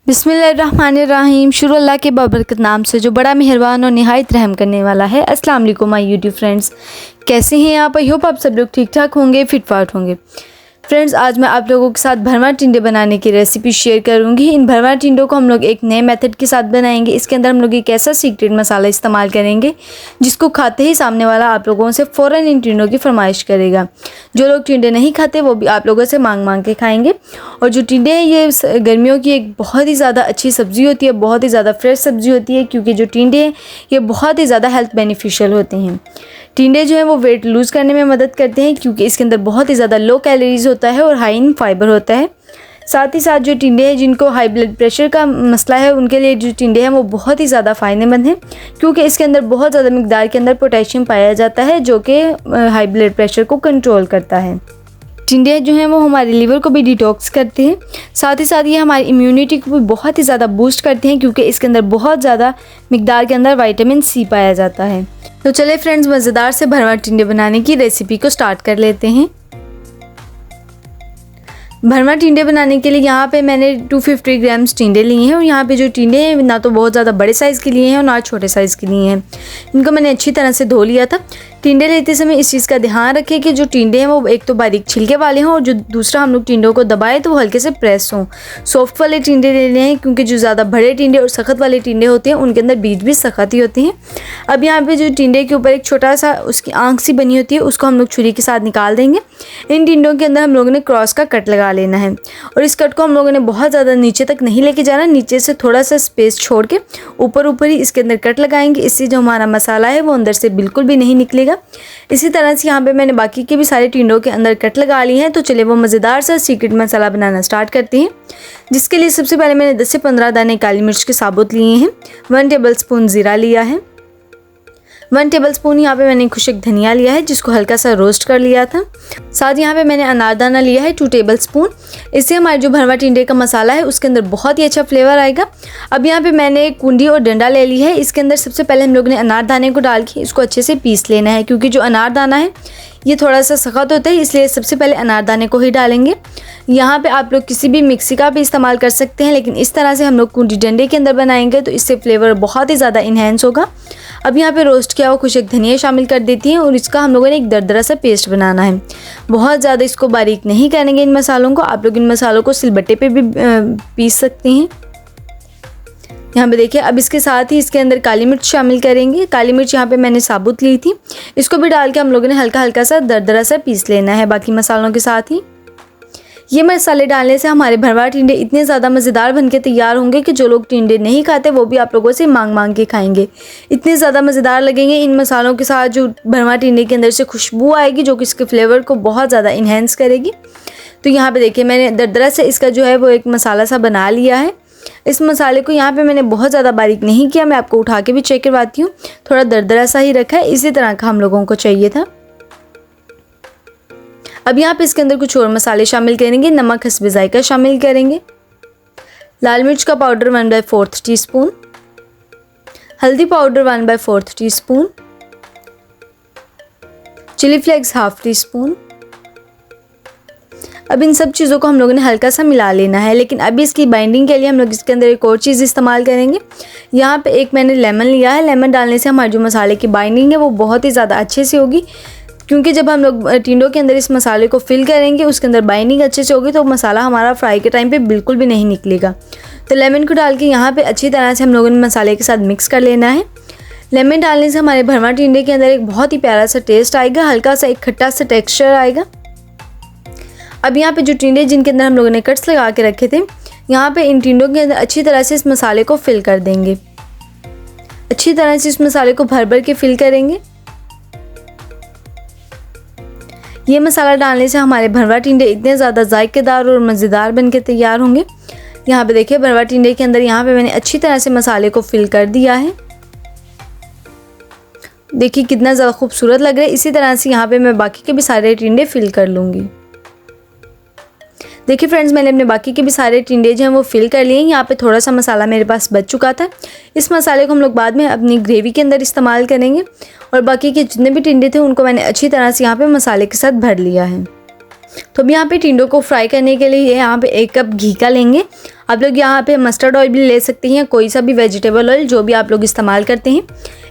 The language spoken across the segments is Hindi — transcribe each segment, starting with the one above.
बिस्मिल्लाहिर्रहमानिर्रहीम। शुरू अल्लाह के बाबरकत नाम से जो बड़ा मेहरबान और निहायत रहम करने वाला है। अस्सलाम वालेकुम माय यूट्यूब फ्रेंड्स, कैसे हैं आप? आई होप आप सब लोग ठीक ठाक होंगे, फिट फाट होंगे। फ्रेंड्स, आज मैं आप लोगों के साथ भरवा टिंडे बनाने की रेसिपी शेयर करूंगी। इन भरवा टिंडों को हम लोग एक नए मेथड के साथ बनाएंगे। इसके अंदर हम लोग एक ऐसा सीक्रेट मसाला इस्तेमाल करेंगे जिसको खाते ही सामने वाला आप लोगों से फ़ौरन इन टिंडों की फरमाइश करेगा। जो लोग टिंडे नहीं खाते वो भी आप लोगों से मांग मांग के खाएंगे। और जो टिंडे हैं ये गर्मियों की एक बहुत ही ज़्यादा अच्छी सब्ज़ी होती है, बहुत ही ज़्यादा फ्रेश सब्ज़ी होती है, क्योंकि जो टिंडे हैं ये बहुत ही ज़्यादा हेल्थ बेनिफिशियल होते हैं। टिंडे जो है वो वेट लूज़ करने में मदद करते हैं, क्योंकि इसके अंदर बहुत ही ज़्यादा लो कैलोरीज होता है और हाई इन फाइबर होता है। साथ ही साथ जो टिंडे हैं जिनको हाई ब्लड प्रेशर का मसला है उनके लिए जो टिंडे हैं वो बहुत ही ज़्यादा फ़ायदेमंद हैं, क्योंकि इसके अंदर बहुत ज़्यादा मिकदार के अंदर पोटेशियम पाया जाता है जो कि हाई ब्लड प्रेशर को कंट्रोल करता है। टिंडे जो हैं वो हमारे लीवर को भी डिटॉक्स करते हैं। साथ ही साथ ये हमारी इम्यूनिटी को भी बहुत ही ज़्यादा बूस्ट करते हैं, क्योंकि इसके अंदर बहुत ज़्यादा मिकदार के अंदर विटामिन सी पाया जाता है। तो चले फ्रेंड्स, मज़ेदार से भरवा टिंडे बनाने की रेसिपी को स्टार्ट कर लेते हैं। भरवा टिंडे बनाने के लिए यहाँ पे मैंने 250 ग्राम्स टिंडे लिए हैं। और यहाँ पे जो टिंडे हैं ना तो बहुत ज़्यादा बड़े साइज़ के लिए हैं और ना छोटे साइज़ के लिए हैं। इनको मैंने अच्छी तरह से धो लिया था। टिंडे लेते समय इस चीज़ का ध्यान रखें कि जो टिंडे हैं वो एक तो बारीक छिलके वाले हों और जो दूसरा हम लोग टिंडों को दबाएं तो वो हल्के से प्रेस हों। सॉफ्ट वाले टिंडे लेने हैं, क्योंकि जो ज़्यादा बड़े टिंडे और सख्त वाले टिंडे होते हैं उनके अंदर बीज भी सख्त ही होते हैं। अब यहाँ पे जो टिंडे के ऊपर एक छोटा सा उसकी आँख सी बनी होती है उसको हम लोग छुरी के साथ निकाल देंगे। इन टिंडों के अंदर हम लोगों ने क्रॉस का कट लगा लेना है और इस कट को हम लोगों ने बहुत ज़्यादा नीचे तक नहीं लेके जाना, नीचे से थोड़ा सा स्पेस छोड़ के ऊपर ऊपर ही इसके अंदर कट लगाएंगे। इससे जो हमारा मसाला है वो अंदर से बिल्कुल भी नहीं निकलेगा। इसी तरह से यहाँ पे मैंने बाकी के भी सारे टिंडों के अंदर कट लगा लिए हैं। तो चलिए वो मज़ेदार सा सीक्रेट मसाला बनाना स्टार्ट करते हैं, जिसके लिए सबसे पहले मैंने 10 से 15 दाने काली मिर्च के साबुत लिए हैं। 1 टेबल स्पून ज़ीरा लिया है। 1 टेबल स्पून यहाँ पे मैंने खुशक धनिया लिया है जिसको हल्का सा रोस्ट कर लिया था। साथ यहाँ पे मैंने अनारदाना लिया है 2 टेबल स्पून। इससे हमारे जो भरवा टिंडे का मसाला है उसके अंदर बहुत ही अच्छा फ्लेवर आएगा। अब यहाँ पे मैंने कुंडी और डंडा ले ली है। इसके अंदर सबसे पहले हम लोग ने अनारदाने को डाल के इसको अच्छे से पीस लेना है, क्योंकि जो अनारदाना है ये थोड़ा सा सख्त होता है, इसलिए सबसे पहले अनारदाने को ही डालेंगे। यहाँ पे आप लोग किसी भी मिक्सी का भी इस्तेमाल कर सकते हैं, लेकिन इस तरह से हम लोग कुंडी डंडे के अंदर बनाएंगे तो इससे फ्लेवर बहुत ही ज़्यादा इन्हेंस होगा। अब यहाँ पे रोस्ट किया हुआ खुशक धनिया शामिल कर देती हैं और इसका हम लोगों ने एक दरदरा सा पेस्ट बनाना है। बहुत ज़्यादा इसको बारीक नहीं करेंगे इन मसालों को। आप लोग इन मसालों को सिलबट्टे पे भी पीस सकते हैं। यहाँ पे देखिए, अब इसके साथ ही इसके अंदर काली मिर्च शामिल करेंगे। काली मिर्च यहाँ पे मैंने साबुत ली थी, इसको भी डाल के हम लोगों ने हल्का हल्का सा दरदरा सा पीस लेना है बाकी मसालों के साथ ही। ये मसाले डालने से हमारे भरवा टिंडे इतने ज़्यादा मज़ेदार बनके तैयार होंगे कि जो लोग टिंडे नहीं खाते वो भी आप लोगों से मांग मांग के खाएंगे। इतने ज़्यादा मज़ेदार लगेंगे इन मसालों के साथ। जो भरवा टिंडे के अंदर से खुशबू आएगी जो कि इसके फ्लेवर को बहुत ज़्यादा इन्हेंस करेगी। तो यहाँ पे देखिए, मैंने दरदरा से इसका जो है वो एक मसाला सा बना लिया है। इस मसाले को यहाँ पे मैंने बहुत ज़्यादा बारीक नहीं किया, मैं आपको उठा के भी चेक करवाती हूँ। थोड़ा दरदरा सा ही रखा है, इसी तरह का हम लोगों को चाहिए था। अब यहाँ पे इसके अंदर कुछ और मसाले शामिल करेंगे। नमक हस्बे जायका शामिल करेंगे। लाल मिर्च का पाउडर 1/4 टीस्पून। हल्दी powder 1/4 teaspoon. Chilli flakes 1/2 teaspoon. अब इन सब चीज़ों को हम लोगों ने हल्का सा मिला लेना है, लेकिन अभी इसकी बाइंडिंग के लिए हम लोग इसके अंदर एक और चीज़ इस्तेमाल करेंगे। यहाँ पे एक मैंने लेमन लिया है। लेमन डालने से हमारे जो मसाले की बाइंडिंग है वो बहुत ही ज़्यादा अच्छे से होगी, क्योंकि जब हम लोग टिंडों के अंदर इस मसाले को फिल करेंगे उसके अंदर बाइंडिंग अच्छे से होगी तो मसाला हमारा फ्राई के टाइम पे बिल्कुल भी नहीं निकलेगा। तो लेमन को डाल के यहाँ पे अच्छी तरह से हम लोगों ने मसाले के साथ मिक्स कर लेना है। लेमन डालने से हमारे भरवा टिंडे के अंदर एक बहुत ही प्यारा सा टेस्ट आएगा, हल्का सा एक खट्टा सा टेक्स्चर आएगा। अब यहाँ पे जो टिंडे जिनके अंदर हम लोगों ने कट्स लगा के रखे थे, यहाँ पे इन टिंडों के अंदर अच्छी तरह से इस मसाले को फिल कर देंगे। अच्छी तरह से इस मसाले को भर भर के फिल करेंगे। ये मसाला डालने से हमारे भरवा टिंडे इतने ज़्यादा जायकेदार और मज़ेदार बनके तैयार होंगे। यहाँ पे देखिए, भरवा टिंडे के अंदर यहाँ पे मैंने अच्छी तरह से मसाले को फिल कर दिया है। देखिए कितना ज़्यादा खूबसूरत लग रहा है। इसी तरह से यहाँ पे मैं बाकी के भी सारे टिंडे फिल कर लूँगी। देखिए फ्रेंड्स, मैंने अपने बाकी के भी सारे टिंडे जो हैं वो फिल कर लिए हैं। यहाँ पे थोड़ा सा मसाला मेरे पास बच चुका था। इस मसाले को हम लोग बाद में अपनी ग्रेवी के अंदर इस्तेमाल करेंगे। और बाकी के जितने भी टिंडे थे उनको मैंने अच्छी तरह से यहाँ पे मसाले के साथ भर लिया है। तो अब यहाँ पे टिंडों को फ्राई करने के लिए यहाँ पे 1 कप घी का लेंगे। आप लोग यहाँ पे मस्टर्ड ऑयल भी ले सकते हैं, कोई सा भी वेजिटेबल ऑयल जो भी आप लोग इस्तेमाल करते हैं।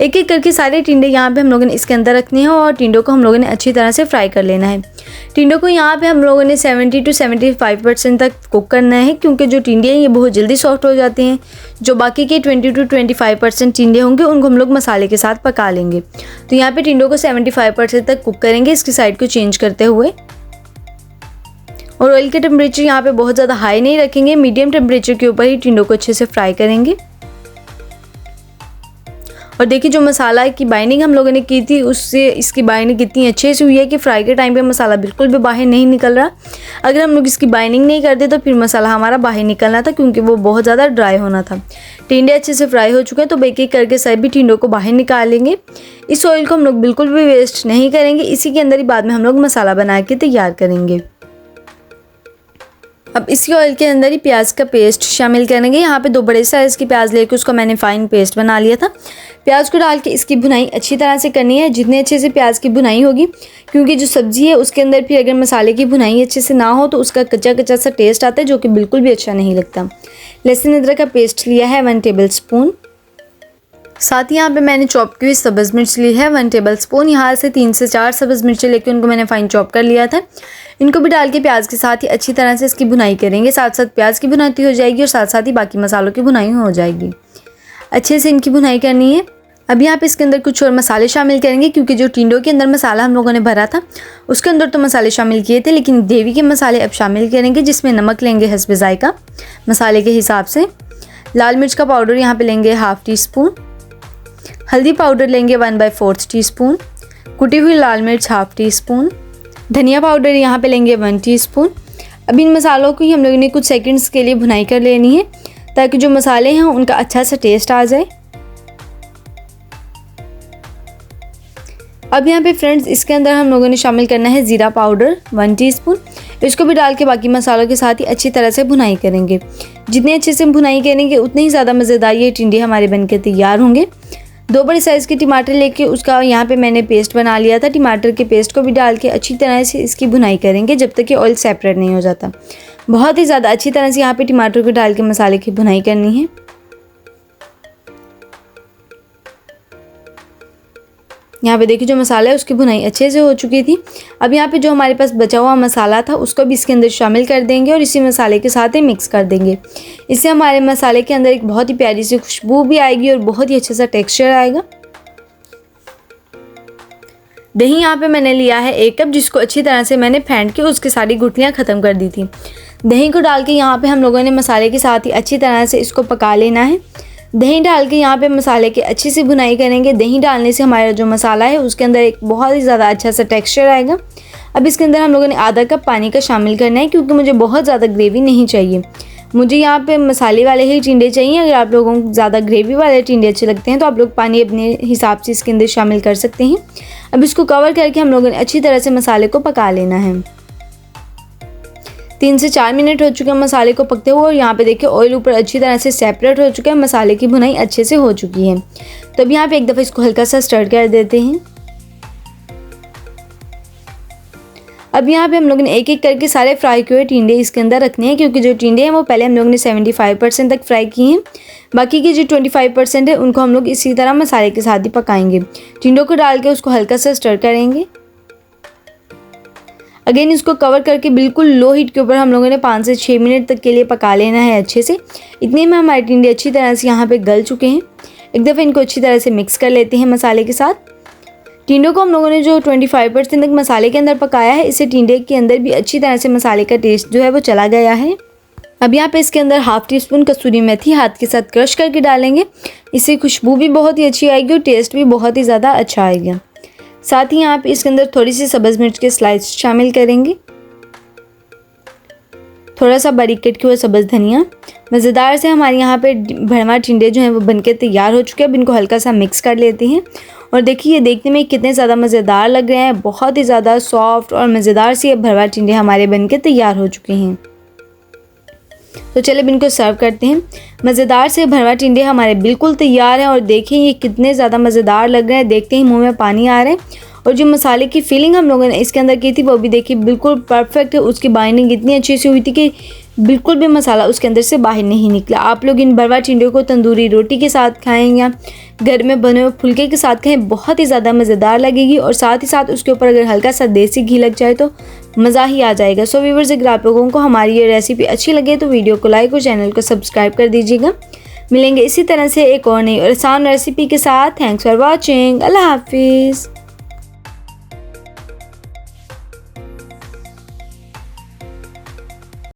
एक एक करके सारे टिंडे यहाँ पे हम लोगों ने इसके अंदर रखने हैं और टिंडों को हम लोगों ने अच्छी तरह से फ्राई कर लेना है। टिंडों को यहाँ पे हम लोगों ने 70 to 75% तक कुक करना है, क्योंकि जो टिंडे हैं ये बहुत जल्दी सॉफ्ट हो जाते हैं। जो बाकी के 20 to 25% टिंडे होंगे उनको हम लोग मसाले के साथ पका लेंगे। तो यहाँ पे टिंडों को 75% तक कुक करेंगे, इसकी साइड को चेंज करते हुए। और ऑयल का टेम्परेचर यहाँ पे बहुत ज़्यादा हाई नहीं रखेंगे, मीडियम टेम्परेचर के ऊपर ही टिंडों को अच्छे से फ्राई करेंगे। और देखिए जो मसाला की बाइंडिंग हम लोगों ने की थी उससे इसकी बाइंडिंग कितनी अच्छे से हुई है कि फ्राई के टाइम पे मसाला बिल्कुल भी बाहर नहीं निकल रहा। अगर हम लोग इसकी बाइंडिंग नहीं करते तो फिर मसाला हमारा बाहर निकलना था, क्योंकि वो बहुत ज़्यादा ड्राई होना था। टिंडे अच्छे से फ्राई हो चुके हैं, तो एक एक करके सभी टिंडों को बाहर निकाल लेंगे। इस ऑयल को हम लोग बिल्कुल भी वेस्ट नहीं करेंगे, इसी के अंदर ही बाद में हम लोग मसाला बना के तैयार करेंगे। अब इसी ऑयल के अंदर ही प्याज का पेस्ट शामिल करेंगे। यहाँ पे 2 बड़े साइज़ की प्याज लेके उसको मैंने फाइन पेस्ट बना लिया था। प्याज को डाल के इसकी भुनाई अच्छी तरह से करनी है, जितने अच्छे से प्याज की भुनाई होगी, क्योंकि जो सब्ज़ी है उसके अंदर फिर अगर मसाले की भुनाई अच्छे से ना हो तो उसका कच्चा कच्चा सा टेस्ट आता है, जो कि बिल्कुल भी अच्छा नहीं लगता। लहसुन अदरक का पेस्ट लिया है 1 टेबल स्पून। साथ ही यहाँ पे मैंने चॉप की हुई सब्ज़ मिर्च ली है 1 टेबल स्पून। यहाँ से 3 से 4 सब्ज़ मिर्चें लेके उनको मैंने फाइन चॉप कर लिया था। इनको भी डाल के प्याज के साथ ही अच्छी तरह से इसकी भुनाई करेंगे। साथ साथ प्याज की भुनाई हो जाएगी और साथ साथ ही बाकी मसालों की भुनाई हो जाएगी। अच्छे से इनकी भुनाई करनी है। अब यहाँ पे इसके अंदर कुछ और मसाले शामिल करेंगे, क्योंकि जो टिंडों के अंदर मसाला हम लोगों ने भरा था उसके अंदर तो मसाले शामिल किए थे, लेकिन ग्रेवी के मसाले अब शामिल करेंगे, जिसमें नमक लेंगे हस्बे जायका मसाले के हिसाब से। लाल मिर्च का पाउडर यहाँ पे लेंगे 1/2 टीस्पून। हल्दी पाउडर लेंगे 1/4 टीस्पून। कुटी हुई लाल मिर्च 1/2 टीस्पून। धनिया पाउडर यहाँ पे लेंगे 1 टीस्पून। अब इन मसालों को ही हम लोगों ने कुछ सेकंड्स के लिए भुनाई कर लेनी है, ताकि जो मसाले हैं उनका अच्छा सा टेस्ट आ जाए। अब यहाँ पे फ्रेंड्स इसके अंदर हम लोगों ने शामिल करना है ज़ीरा पाउडर 1 टीस्पून। इसको भी डाल के बाकी मसालों के साथ ही अच्छी तरह से भुनाई करेंगे। जितनी अच्छे से भुनाई करेंगे उतने ही ज़्यादा मज़ेदार ये टिंडे हमारे बनके तैयार होंगे। 2 बड़े साइज़ के टमाटर लेके उसका यहाँ पे मैंने पेस्ट बना लिया था। टमाटर के पेस्ट को भी डाल के अच्छी तरह से इसकी भुनाई करेंगे जब तक कि ऑयल सेपरेट नहीं हो जाता। बहुत ही ज़्यादा अच्छी तरह से यहाँ पे टमाटर को डाल के मसाले की भुनाई करनी है। यहाँ पे देखिए जो मसाला है उसकी भुनाई अच्छे से हो चुकी थी। अब यहाँ पे जो हमारे पास बचा हुआ मसाला था उसको भी इसके अंदर शामिल कर देंगे और इसी मसाले के साथ ही मिक्स कर देंगे। इससे हमारे मसाले के अंदर एक बहुत ही प्यारी सी खुशबू भी आएगी और बहुत ही अच्छा सा टेक्सचर आएगा। दही यहाँ पे मैंने लिया है 1 कप, जिसको अच्छी तरह से मैंने फेंट के उसकी सारी गुठलियाँ ख़त्म कर दी थी। दही को डाल के यहाँ पे हम लोगों ने मसाले के साथ ही अच्छी तरह से इसको पका लेना है। दही डाल के यहाँ पे मसाले की अच्छी सी भुनाई करेंगे। दही डालने से हमारा जो मसाला है उसके अंदर एक बहुत ही ज़्यादा अच्छा सा टेक्सचर आएगा। अब इसके अंदर हम लोगों ने आधा कप पानी का शामिल करना है, क्योंकि मुझे बहुत ज़्यादा ग्रेवी नहीं चाहिए। मुझे यहाँ पे मसाले वाले ही टिंडे चाहिए। अगर आप लोगों को ज़्यादा ग्रेवी वाले टिंडे अच्छे लगते हैं तो आप लोग पानी अपने हिसाब से इसके अंदर शामिल कर सकते हैं। अब इसको कवर करके हम लोगों ने अच्छी तरह से मसाले को पका लेना है। 3 से 4 मिनट हो चुके हैं मसाले को पकते हुए और यहाँ पे देखिए ऑयल ऊपर अच्छी तरह से सेपरेट हो चुका है। मसाले की भुनाई अच्छे से हो चुकी है। तो अब यहाँ पे एक दफ़ा इसको हल्का सा स्टर कर देते हैं। अब यहाँ पे हम लोगों ने एक एक करके सारे फ्राई किए हुए टिंडे इसके अंदर रखने हैं, क्योंकि जो टिंडे हैं वो पहले हम लोगों ने 75% तक फ्राई किए हैं। बाकी के जो 25% है उनको हम लोग इसी तरह मसाले के साथ ही पकाएंगे। टिंडों को डाल के उसको हल्का सा स्टर करेंगे। अगेन इसको कवर करके बिल्कुल लो हीट के ऊपर हम लोगों ने 5 से 6 मिनट तक के लिए पका लेना है अच्छे से। इतने में हमारे टिंडे अच्छी तरह से यहाँ पे गल चुके हैं। एक दफ़ा इनको अच्छी तरह से मिक्स कर लेते हैं मसाले के साथ। टिंडों को हम लोगों ने जो 25% तक मसाले के अंदर पकाया है, इससे टिंडे के अंदर भी अच्छी तरह से मसाले का टेस्ट जो है वो चला गया है। अब यहाँ पे इसके अंदर 1/2 टीस्पून कसूरी मेथी हाथ के साथ क्रश करके डालेंगे। इससे खुशबू भी बहुत ही अच्छी आएगी और टेस्ट भी बहुत ही ज़्यादा अच्छा आएगा। साथ ही यहाँ पे इसके अंदर थोड़ी सी सब्ज़ मिर्च के स्लाइस शामिल करेंगे। थोड़ा सा बारीक कट किया हुआ सब्ज़ धनिया। मज़ेदार से हमारे यहाँ पे भरवा टिंडे जो हैं वो बनके तैयार हो चुके हैं। अब इनको हल्का सा मिक्स कर लेते हैं और देखिए ये देखने में कितने ज़्यादा मज़ेदार लग रहे हैं। बहुत ही ज़्यादा सॉफ्ट और मज़ेदार से ये भरवा टिंडे हमारे बनके तैयार हो चुके हैं। तो चलिए अब इनको सर्व करते हैं। मज़ेदार से भरवा टिंडे हमारे बिल्कुल तैयार हैं और देखिए ये कितने ज़्यादा मज़ेदार लग रहे हैं। देखते ही मुंह में पानी आ रहा है। और जो मसाले की फीलिंग हम लोगों ने इसके अंदर की थी वो भी देखिए बिल्कुल परफेक्ट है। उसकी बाइंडिंग इतनी अच्छी सी हुई थी कि बिल्कुल भी मसाला उसके अंदर से बाहर नहीं निकला। आप लोग इन भरवा टिंडे को तंदूरी रोटी के साथ खाएं या घर में बने हुए फुलके के साथ खाएं, बहुत ही ज़्यादा मज़ेदार लगेगी। और साथ ही साथ उसके ऊपर अगर हल्का सा देसी घी लग जाए तो मज़ा ही आ जाएगा। सो व्यूअर्स, अगर आप लोगों को हमारी ये रेसिपी अच्छी लगे तो वीडियो को लाइक और चैनल को सब्सक्राइब कर दीजिएगा। मिलेंगे इसी तरह से एक और नई और आसान रेसिपी के साथ। Thanks for watching. अल्लाह हाफिज़।